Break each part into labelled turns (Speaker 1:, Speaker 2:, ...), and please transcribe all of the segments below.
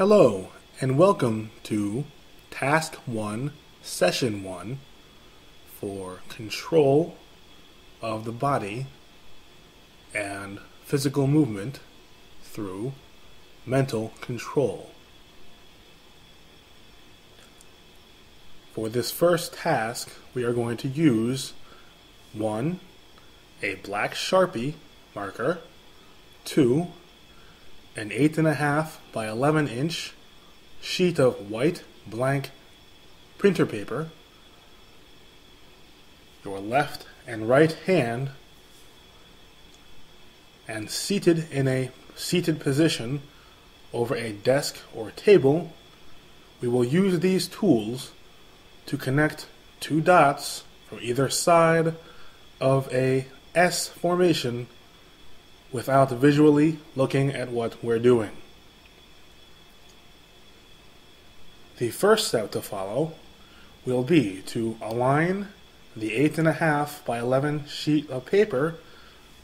Speaker 1: Hello, and welcome to Task 1, Session 1 for control of the body and physical movement through mental control. For this first task, we are going to use 1. A black Sharpie marker, 2. An 8.5 by 11 inch sheet of white blank printer paper, your left and right hand, and seated in a seated position over a desk or table, we will use these tools to connect two dots from either side of a S formation without visually looking at what we're doing. The first step to follow will be to align the 8.5 by 11 sheet of paper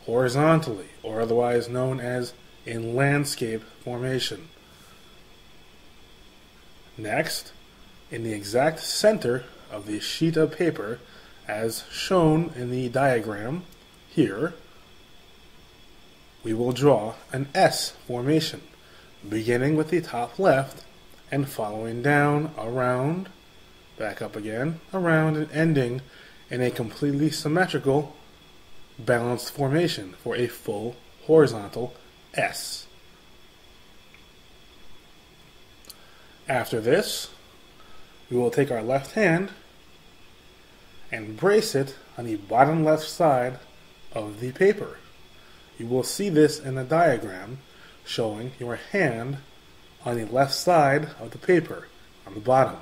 Speaker 1: horizontally, or otherwise known as in landscape formation. Next, in the exact center of the sheet of paper, as shown in the diagram here, we will draw an S formation, beginning with the top left and following down, around, back up again, around, and ending in a completely symmetrical, balanced formation for a full horizontal S. After this, we will take our left hand and brace it on the bottom left side of the paper. You will see this in the diagram showing your hand on the left side of the paper, on the bottom.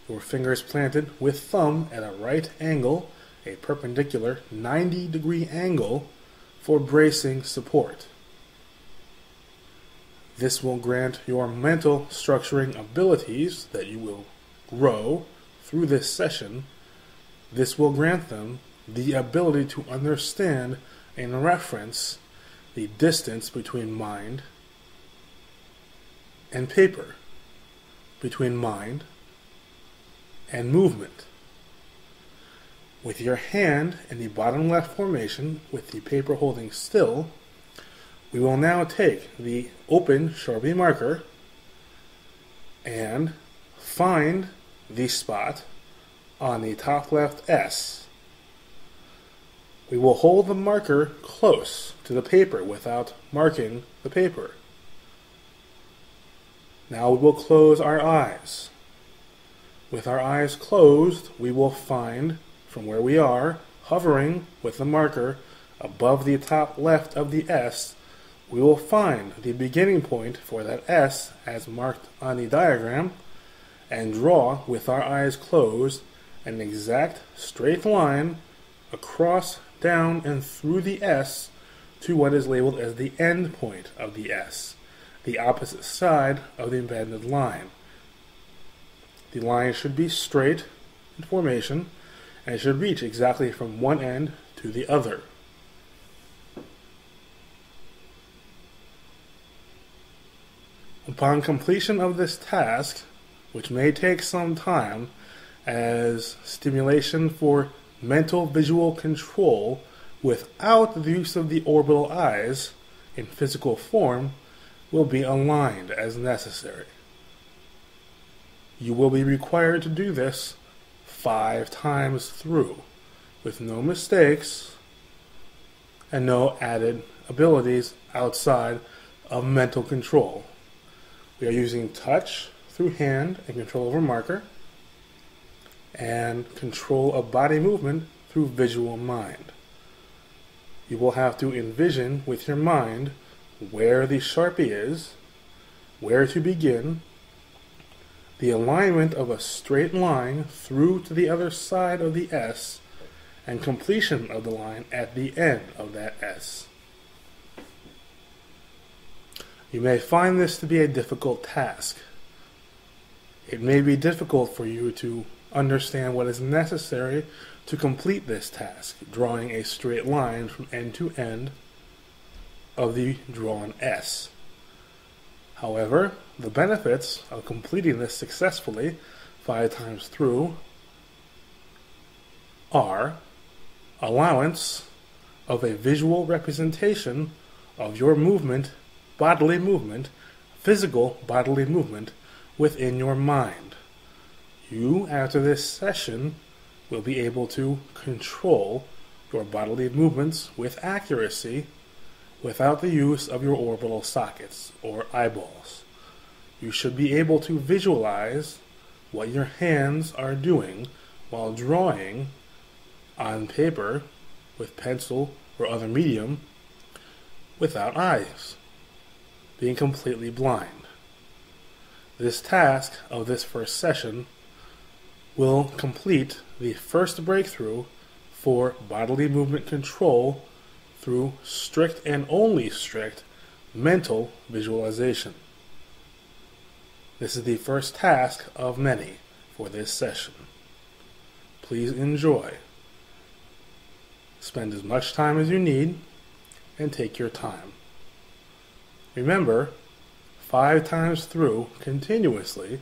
Speaker 1: Your fingers planted with thumb at a right angle, a perpendicular 90-degree angle for bracing support. This will grant your mental structuring abilities that you will grow through this session. This will grant them the ability to understand and reference the distance between mind and paper, between mind and movement. With your hand in the bottom left formation, with the paper holding still, we will now take the open Sharpie marker and find the spot on the top left S. We will hold the marker close to the paper without marking the paper. Now we will close our eyes. With our eyes closed, we will find from where we are, hovering with the marker above the top left of the S, we will find the beginning point for that S as marked on the diagram and draw with our eyes closed an exact straight line across, down, and through the S to what is labeled as the end point of the S, the opposite side of the embedded line. The line should be straight in formation and should reach exactly from one end to the other. Upon completion of this task, which may take some time, as stimulation for mental visual control without the use of the orbital eyes in physical form will be aligned as necessary. You will be required to do this 5 times through, with no mistakes and no added abilities outside of mental control. We are using touch through hand and control over marker, and control of body movement through visual mind. You will have to envision with your mind where the Sharpie is, where to begin, the alignment of a straight line through to the other side of the S, and completion of the line at the end of that S. You may find this to be a difficult task. It may be difficult for you to understand what is necessary to complete this task, drawing a straight line from end to end of the drawn S. However, the benefits of completing this successfully 5 times through are allowance of a visual representation of your movement, bodily movement, physical bodily movement within your mind. You, after this session, will be able to control your bodily movements with accuracy without the use of your orbital sockets or eyeballs. You should be able to visualize what your hands are doing while drawing on paper with pencil or other medium without eyes, being completely blind. This task of this first session will complete the first breakthrough for bodily movement control through strict and only strict mental visualization. This is the first task of many for this session. Please enjoy. Spend as much time as you need and take your time. Remember, 5 times through continuously,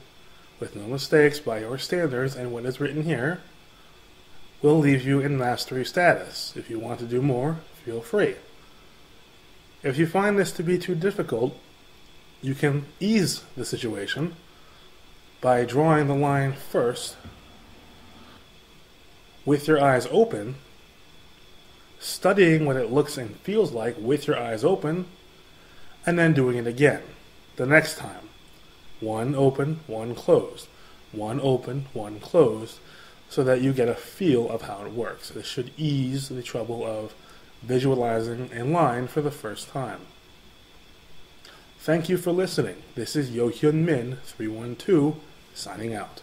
Speaker 1: with no mistakes by your standards and what is written here, will leave you in mastery status. If you want to do more, feel free. If you find this to be too difficult, you can ease the situation by drawing the line first with your eyes open, studying what it looks and feels like with your eyes open, and then doing it again the next time. 1 open, 1 closed. 1 open, 1 closed, so that you get a feel of how it works. This should ease the trouble of visualizing a line for the first time. Thank you for listening. This is Yo Hyun Min 312 signing out.